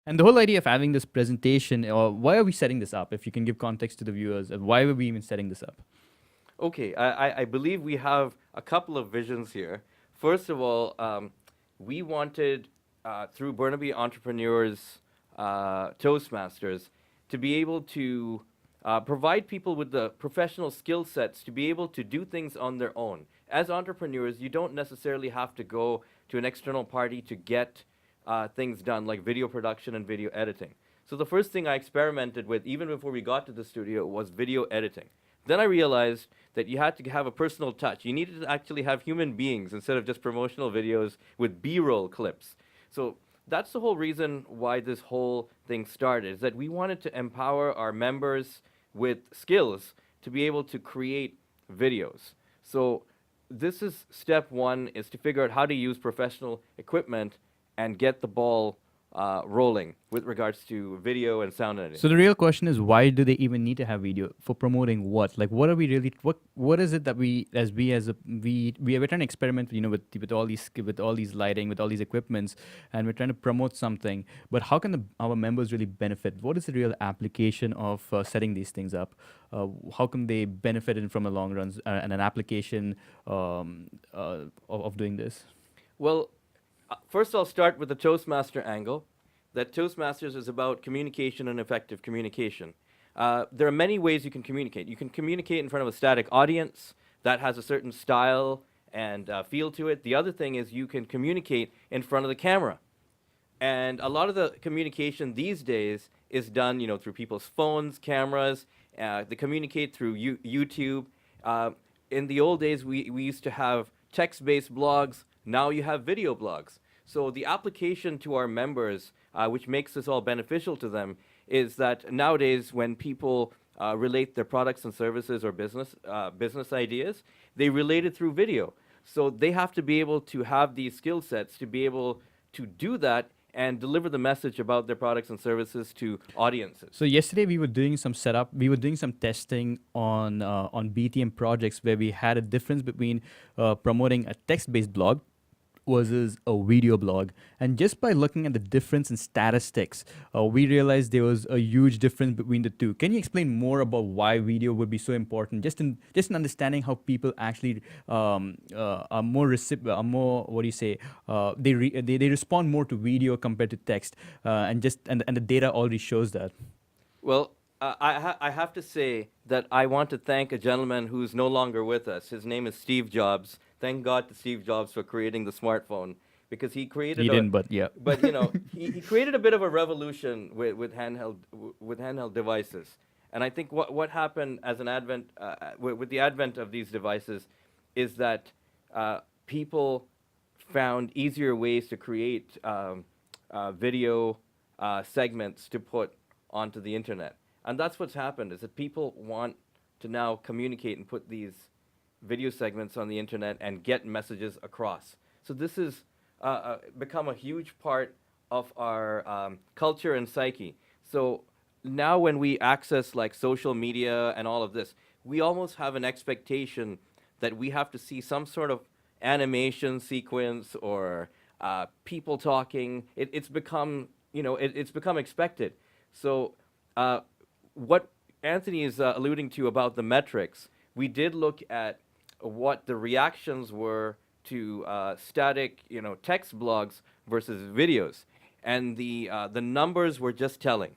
And the whole idea of having this presentation, or why are we setting this up? If you can give context to the viewers, why were we even setting this up? Okay, I believe we have a couple of visions here. First of all, we wanted, through Burnaby Entrepreneurs Toastmasters, to be able to provide people with the professional skill sets to be able to do things on their own. As entrepreneurs, you don't necessarily have to go to an external party to get things done, like video production and video editing. So the first thing I experimented with, even before we got to the studio, was video editing. Then I realized that you had to have a personal touch. You needed to actually have human beings instead of just promotional videos with B-roll clips. So that's the whole reason why this whole thing started, is that we wanted to empower our members with skills to be able to create videos. So this is step one, is to figure out how to use professional equipment and get the ball rolling with regards to video and sound editing. So the real question is, why do they even need to have video for promoting what? Like, what are we really? What is it that we're trying to experiment, with all these lighting, with all these equipments, and we're trying to promote something. But how can our members really benefit? What is the real application of setting these things up? How can they benefit in from a long run and an application of doing this? Well, first I'll start with the Toastmaster angle. That Toastmasters is about communication and effective communication. There are many ways you can communicate. You can communicate in front of a static audience that has a certain style and feel to it. The other thing is you can communicate in front of the camera. And a lot of the communication these days is done, through people's phones, cameras. They communicate through YouTube. In the old days, we used to have text-based blogs. Now you have video blogs. So the application to our members, which makes this all beneficial to them, is that nowadays when people relate their products and services or business ideas, they relate it through video. So they have to be able to have these skill sets to be able to do that and deliver the message about their products and services to audiences. So yesterday we were doing some setup. We were doing some testing on BTM projects where we had a difference between promoting a text-based blog versus a video blog. And just by looking at the difference in statistics, we realized there was a huge difference between the two. Can you explain more about why video would be so important? Just in understanding how people actually are more, what do you say? They respond more to video compared to text, and the data already shows that. Well, I have to say that I want to thank a gentleman who's no longer with us. His name is Steve Jobs. Thank God to Steve Jobs for creating the smartphone, because he created He didn't, but yeah. he created a bit of a revolution with handheld devices. And I think what happened as an advent with the advent of these devices is that people found easier ways to create video segments to put onto the internet. And that's what's happened, is that people want to now communicate and put these video segments on the internet and get messages across. So this has become a huge part of our culture and psyche. So now when we access like social media and all of this, we almost have an expectation that we have to see some sort of animation sequence or people talking. It's become, it's become expected. So what Anthony is alluding to about the metrics, we did look at what the reactions were to static, text blogs versus videos, and the numbers were just telling.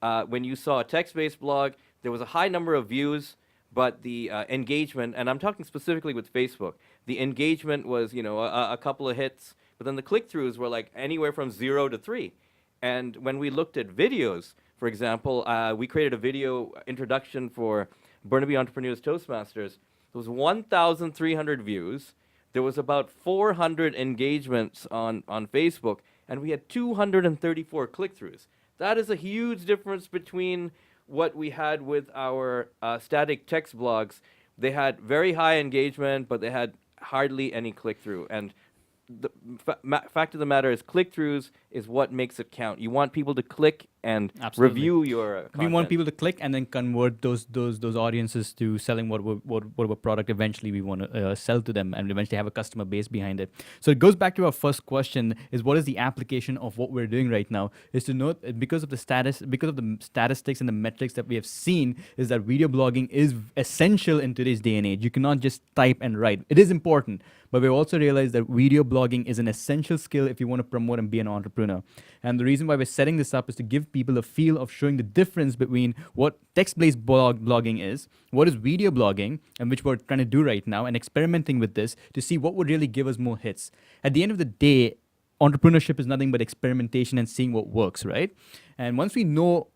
When you saw a text-based blog, there was a high number of views, but the engagement, and I'm talking specifically with Facebook, the engagement was, a couple of hits, but then the click-throughs were like anywhere from 0 to 3. And when we looked at videos, for example, we created a video introduction for Burnaby Entrepreneurs Toastmasters. There was 1,300 views. There was about 400 engagements on Facebook, and we had 234 click-throughs. That is a huge difference between what we had with our static text blogs. They had very high engagement, but they had hardly any click-through. And the fact of the matter is, click-throughs is what makes it count. You want people to click and Absolutely. review your We want content. people to click and then convert those audiences to selling whatever product eventually we want to sell to them, and eventually have a customer base behind it. So it goes back to our first question: is what is the application of what we're doing right now? Is to note because of the statistics and the metrics that we have seen, is that video blogging is essential in today's day and age. You cannot just type and write. It is important, but we've also realized that video blogging is an essential skill if you want to promote and be an entrepreneur. And the reason why we're setting this up is to give people a feel of showing the difference between what text-based blogging is, what is video blogging, and which we're trying to do right now, and experimenting with this to see what would really give us more hits. At the end of the day, entrepreneurship is nothing but experimentation and seeing what works, right? And once we know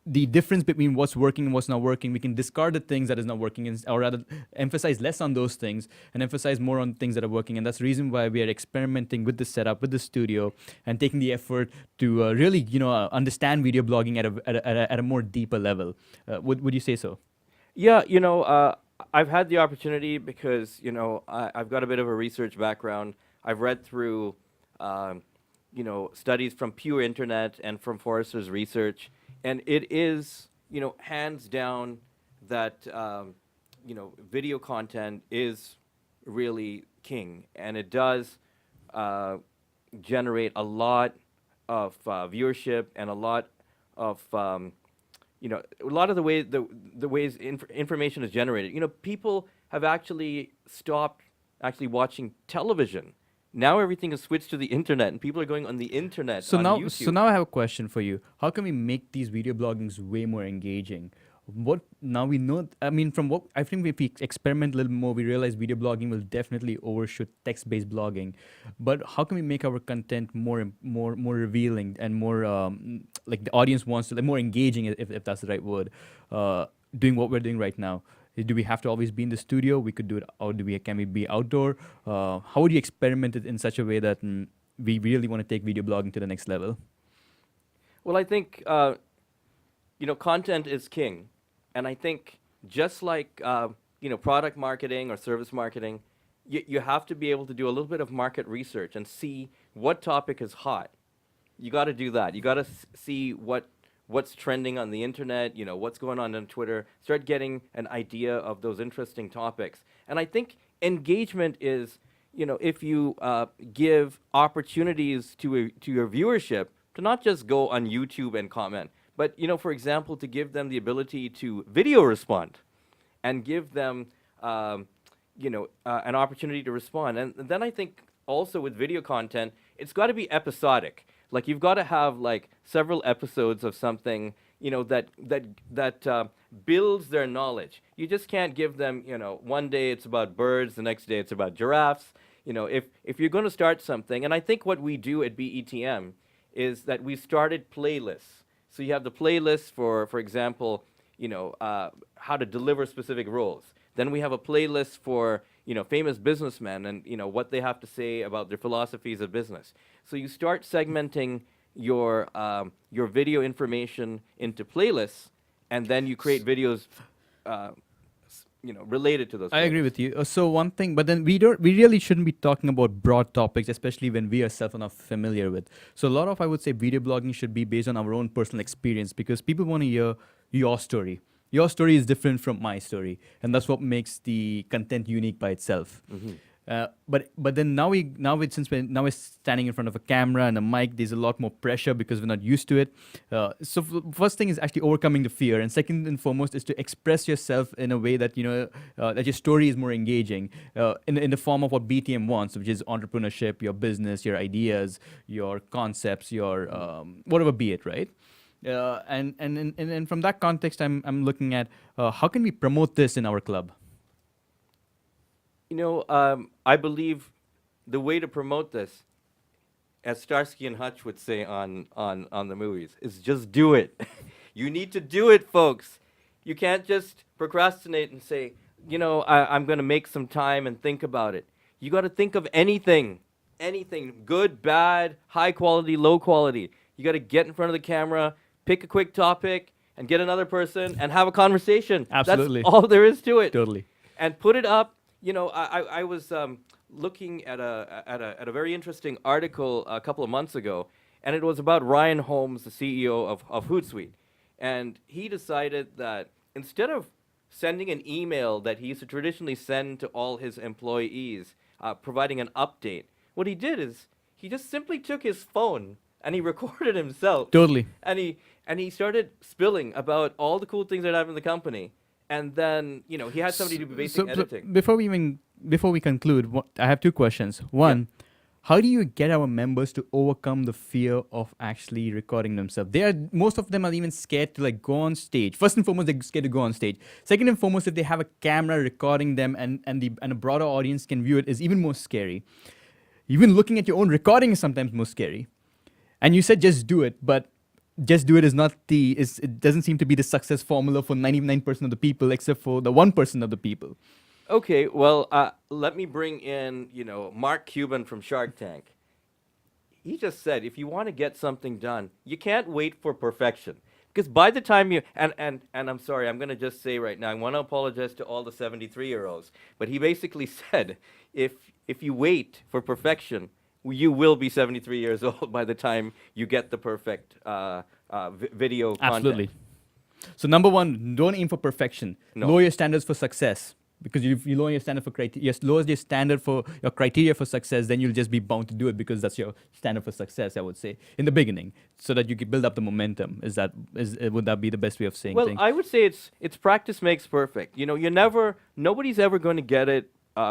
the difference between what's working and what's not working, we can discard the things that is not working, or rather emphasize less on those things and emphasize more on things that are working. And that's the reason why we are experimenting with the setup, with the studio, and taking the effort to really, understand video blogging at a more deeper level. Would you say so? Yeah, I've had the opportunity because, I've got a bit of a research background. I've read through, studies from Pure Internet and from Forrester's research, and it is, hands down that, video content is really king, and it does generate a lot of viewership and a lot of a lot of the ways information is generated. People have actually stopped actually watching television. Now everything is switched to the internet, and people are going on the internet, So on now, YouTube. so now I have a question for you. How can we make these video bloggings way more engaging? What now we know? I mean, from what I think, if we experiment a little more, we realize video blogging will definitely overshoot text-based blogging. But how can we make our content more revealing and more like the audience wants to, like, more engaging, if that's the right word? Doing what we're doing right now. Do we have to always be in the studio? We could do it, or can we be outdoor? How would you experiment it in such a way that we really want to take video blogging to the next level? Well, I think content is king, and I think just like product marketing or service marketing, you have to be able to do a little bit of market research and see what topic is hot. You got to do that. You got to see what's trending on the internet. What's going on Twitter. Start getting an idea of those interesting topics. And I think engagement is, if you give opportunities to your viewership to not just go on YouTube and comment, but for example, to give them the ability to video respond, and give them an opportunity to respond. And then I think also with video content, it's got to be episodic. Like, you've got to have like several episodes of something that builds their knowledge. You just can't give them, one day it's about birds, the next day it's about giraffes. If you're going to start something, and I think what we do at BETM is that we started playlists. So you have the playlist for example, how to deliver specific roles. Then we have a playlist for famous businessmen and what they have to say about their philosophies of business. So you start segmenting your video information into playlists, and then you create videos related to those. I agree playlists. with you. So one thing, but then we really shouldn't be talking about broad topics, especially when we ourselves are not familiar with. So a lot of, I would say, video blogging should be based on our own personal experience, because people want to hear your story. Your story is different from my story, and that's what makes the content unique by itself. But then since we're standing in front of a camera and a mic, there's a lot more pressure because we're not used to it. So first thing is actually overcoming the fear, and second and foremost is to express yourself in a way that that your story is more engaging, in the form of what BTM wants, which is entrepreneurship, your business, your ideas, your concepts, your whatever be it, right? And from that context, I'm looking at how can we promote this in our club. I believe the way to promote this, as Starsky and Hutch would say on the movies, is just do it. You need to do it, folks. You can't just procrastinate and say, I'm going to make some time and think about it. You got to think of anything, good, bad, high quality, low quality. You got to get in front of the camera, pick a quick topic, and get another person and have a conversation. Absolutely. That's all there is to it. Totally. And put it up. I was looking at a very interesting article a couple of months ago, and it was about Ryan Holmes, the CEO of Hootsuite. And he decided that instead of sending an email that he used to traditionally send to all his employees, providing an update, what he did is he just simply took his phone and he recorded himself, Totally. and he started spilling about all the cool things that happened in the company. And then he had somebody do basic So editing. before we conclude, I have two questions. One, how do you get our members to overcome the fear of actually recording themselves? Most of them are even scared to like go on stage. First and foremost, they're scared to go on stage. Second and foremost, if they have a camera recording them and a broader audience can view it, is even more scary. Even looking at your own recording is sometimes more scary. And you said just do it, but just do it is not it doesn't seem to be the success formula for 99% of the people, except for the 1% of the people. Okay, well, let me bring in, Mark Cuban from Shark Tank. He just said, if you want to get something done, you can't wait for perfection. Because by the time and I'm sorry, I'm going to just say right now, I want to apologize to all the 73-year-olds, but he basically said, if you wait for perfection, you will be 73 years old by the time you get the perfect video content. Absolutely. So number one, don't aim for perfection. No. Lower your standards for success. Because if you lower your standard for criteria, lower your standard for your criteria for success, then you'll just be bound to do it because that's your standard for success, I would say, in the beginning, so that you can build up the momentum. Would that be the best way of saying Well, things? I would say it's practice makes perfect. Nobody's ever going to get it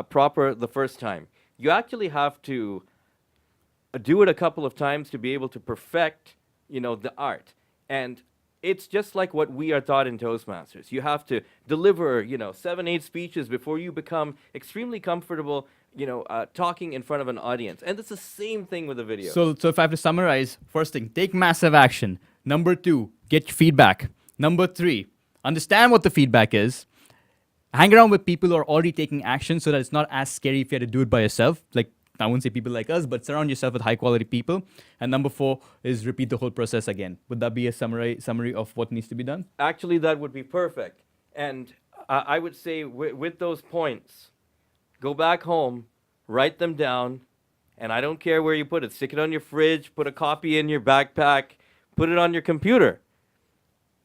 proper the first time. You actually have to do it a couple of times to be able to perfect, the art. And it's just like what we are taught in Toastmasters. You have to deliver, 7, 8 speeches before you become extremely comfortable, talking in front of an audience. And it's the same thing with a video. So if I have to summarize, first thing, take massive action. Number 2, get feedback. Number 3, understand what the feedback is. Hang around with people who are already taking action so that it's not as scary if you had to do it by yourself. Like, I won't say people like us, but surround yourself with high quality people. And number 4 is repeat the whole process again. Would that be a summary of what needs to be done? Actually, that would be perfect. And I would say with those points, go back home, write them down, and I don't care where you put it. Stick it on your fridge, put a copy in your backpack, put it on your computer.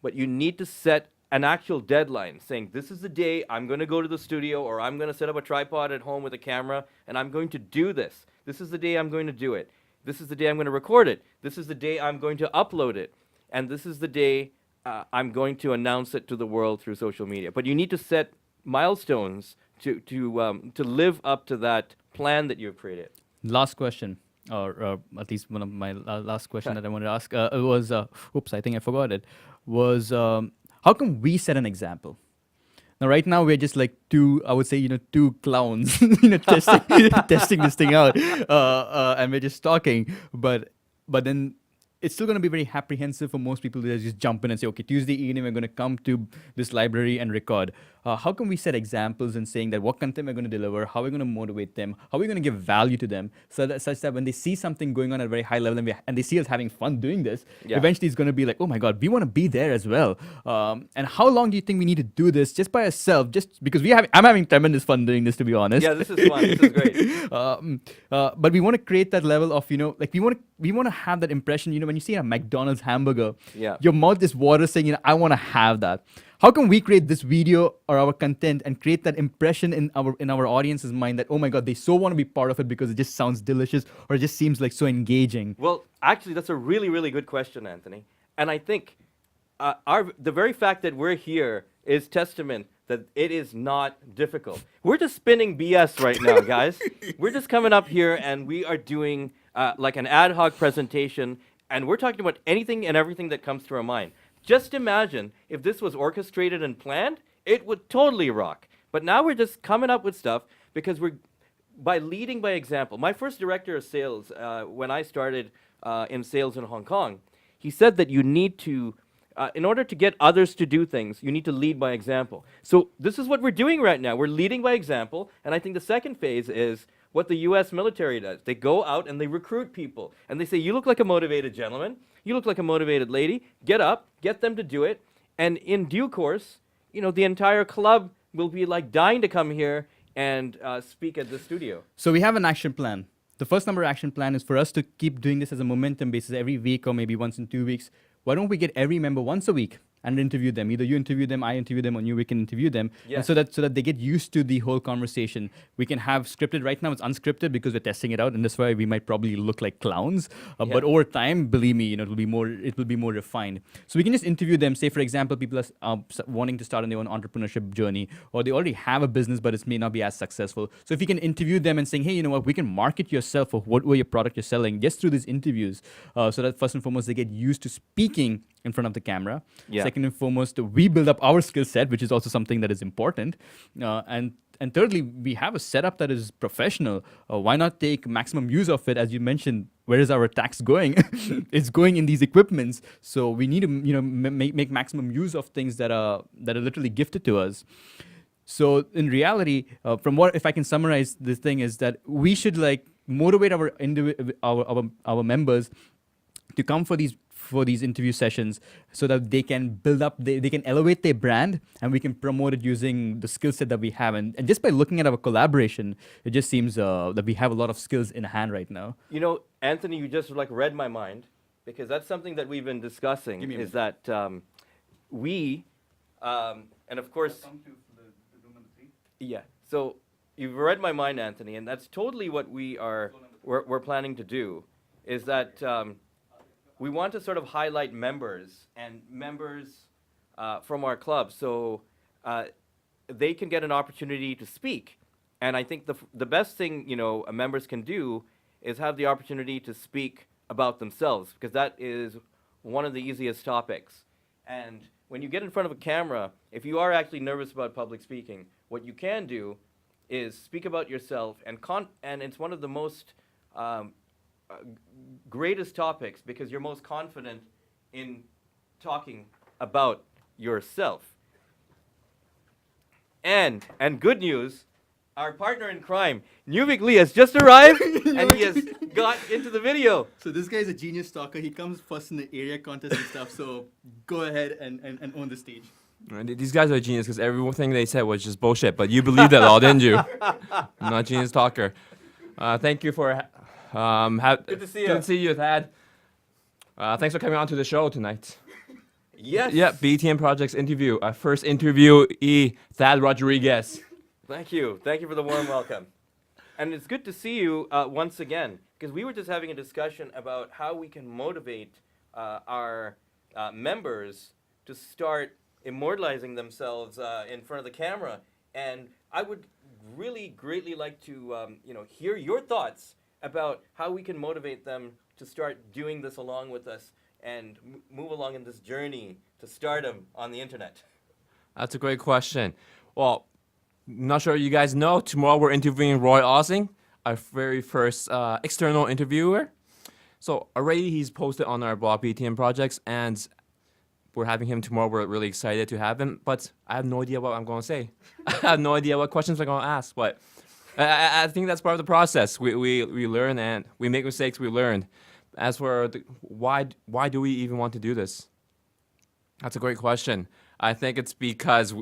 But you need to set an actual deadline saying, this is the day I'm going to go to the studio, or I'm going to set up a tripod at home with a camera, and I'm going to do this. This is the day I'm going to do it. This is the day I'm going to record it. This is the day I'm going to upload it. And this is the day I'm going to announce it to the world through social media. But you need to set milestones to live up to that plan that you've created. Last question, or at least one of my last question that I wanted to ask was, oops, I think I forgot it, was how can we set an example? Now, right now, we're just like two clowns, testing this thing out, and we're just talking. But then it's still going to be very apprehensive for most people to just jump in and say, okay, Tuesday evening, we're going to come to this library and record. How can we set examples in saying that what content we're going to deliver, how we're going to motivate them, how we're going to give value to them, such that when they see something going on at a very high level and they see us having fun doing this, eventually it's going to be like, oh my God, we want to be there as well. And how long do you think we need to do this just by ourselves? Just because I'm having tremendous fun doing this, to be honest. Yeah, this is fun. This is great. But we want to create that level of, we want to have that impression, when you see a McDonald's hamburger, your mouth is water saying, I want to have that. How can we create this video or our content and create that impression in our audience's mind that, oh my God, they so want to be part of it because it just sounds delicious or it just seems like so engaging? Well, actually, that's a really, really good question, Anthony. And I think the very fact that we're here is testament that it is not difficult. We're just spinning BS right now, guys. We're just coming up here and we are doing like an ad hoc presentation, and we're talking about anything and everything that comes to our mind. Just imagine if this was orchestrated and planned, it would totally rock. But now we're just coming up with stuff because by leading by example. My first director of sales, when I started in sales in Hong Kong, he said that you need to, in order to get others to do things, you need to lead by example. So this is what we're doing right now. We're leading by example, and I think the second phase is what the U.S. military does. They go out and they recruit people, and they say, you look like a motivated gentleman, you look like a motivated lady, get up, get them to do it, and in due course, the entire club will be like dying to come here and speak at the studio. So we have an action plan. the first number action plan is for us to keep doing this as a momentum basis every week or maybe once in 2 weeks. Why don't we get every member once a week and interview them? Either you interview them, I interview them, or we can interview them, and Yes. so that they get used to the whole conversation. We can have scripted. Right now, it's unscripted because we're testing it out, and that's why we might probably look like clowns. Yeah. But over time, believe me, it will be more refined. So we can just interview them. Say, for example, people are wanting to start on their own entrepreneurship journey, or they already have a business, but it may not be as successful. So if you can interview them and saying, hey, you know what, we can market yourself or what your product you're selling just through these interviews, so that first and foremost they get used to speaking in front of the camera. Yeah. Second and foremost, we build up our skill set, which is also something that is important. And thirdly, we have a setup that is professional. Why not take maximum use of it? As you mentioned, where is our tax going? It's going in these equipments. So we need to make maximum use of things that are literally gifted to us. So in reality, if I can summarize this thing, is that we should motivate our members to come for these interview sessions so that they can build up, they can elevate their brand, and we can promote it using the skill set that we have. And just by looking at our collaboration, it just seems that we have a lot of skills in hand right now. Anthony, you just read my mind, because that's something that we've been discussing, is that we, and of course, yeah, so you've read my mind, Anthony, and that's totally what we're planning to do, is that we want to sort of highlight members from our club, so they can get an opportunity to speak. And I think the best thing members can do is have the opportunity to speak about themselves, because that is one of the easiest topics. And when you get in front of a camera, if you are actually nervous about public speaking, what you can do is speak about yourself, and it's one of the most greatest topics, because you're most confident in talking about yourself. And good news, our partner in crime, Nuvik Lee, has just arrived and he has got into the video. So this guy's a genius talker. He comes first in the area contest and stuff. So go ahead and own the stage. These guys are genius because everything they said was just bullshit. But you believed it all, didn't you? I'm not a genius talker. Thank you for... Good to see you. Good to see you, Thad. Thanks for coming on to the show tonight. Yes. Yeah, BTM Project's interview. Our first interviewee, Thad Rodriguez. Thank you. Thank you for the warm welcome. And it's good to see you once again, because we were just having a discussion about how we can motivate our members to start immortalizing themselves in front of the camera. And I would really greatly like to hear your thoughts about how we can motivate them to start doing this along with us and move along in this journey to stardom on the internet. That's a great question. Well, not sure you guys know, tomorrow we're interviewing Roy Ossing, our very first external interviewer. So already he's posted on our blog BTM Projects, and we're having him tomorrow. We're really excited to have him, but I have no idea what I'm going to say. I have no idea what questions I'm going to ask, but I think that's part of the process. We learn, and we make mistakes, we learn. As for why do we even want to do this? That's a great question. I think it's because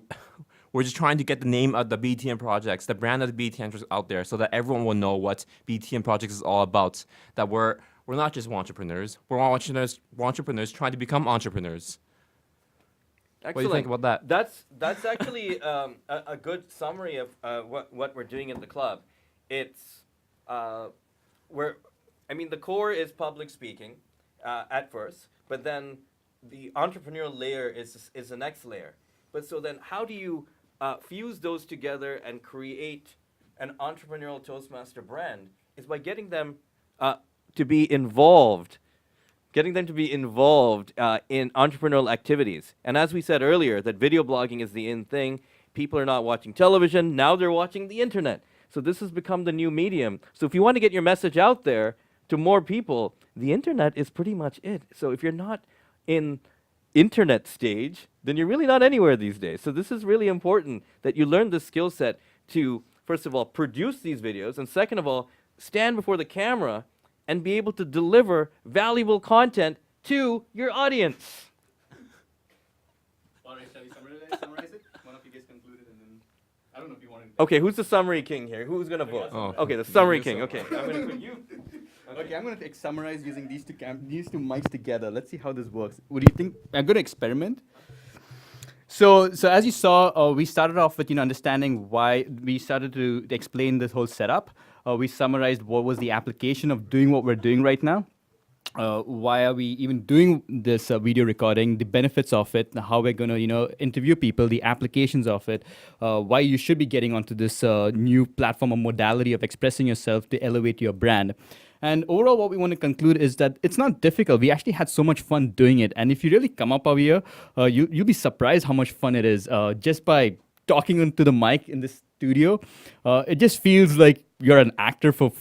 we're just trying to get the name of the BTM Projects, the brand of the BTM Projects out there, so that everyone will know what BTM Projects is all about. That we're not just entrepreneurs. We're entrepreneurs trying to become entrepreneurs. Excellent. What do you think about that? That's actually a good summary of what we're doing at the club. It's the core is public speaking at first, but then the entrepreneurial layer is the next layer. But so then how do you fuse those together and create an entrepreneurial Toastmaster brand is by getting them to be involved. Getting them to be involved in entrepreneurial activities. And as we said earlier, that video blogging is the in thing. People are not watching television. Now they're watching the internet. So this has become the new medium. So if you want to get your message out there to more people, the internet is pretty much it. So if you're not in internet stage, then you're really not anywhere these days. So this is really important that you learn this skill set to, first of all, produce these videos, and second of all, stand before the camera and be able to deliver valuable content to your audience. All right, shall we summarize it? One of you guys concluded and then... I don't know if you want to. Okay, who's the summary king here? Who's gonna vote? Oh, Okay, the you summary do king. so. Okay, I'm gonna put you. Okay, I'm gonna summarize using these these two mics together. Let's see how this works. What do you think? I'm gonna experiment. So as you saw, we started off with understanding why we started to explain this whole setup. We summarized what was the application of doing what we're doing right now. Why are we even doing this video recording, the benefits of it, how we're going to interview people, the applications of it, why you should be getting onto this new platform or modality of expressing yourself to elevate your brand. And overall, what we want to conclude is that it's not difficult. We actually had so much fun doing it. And if you really come up over here, you'll be surprised how much fun it is just by talking into the mic in this studio. It just feels like you're an actor for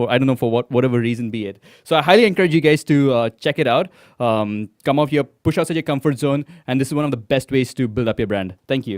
I don't know, for whatever reason be it. So I highly encourage you guys to check it out. Come out here, push outside your comfort zone, and this is one of the best ways to build up your brand. Thank you.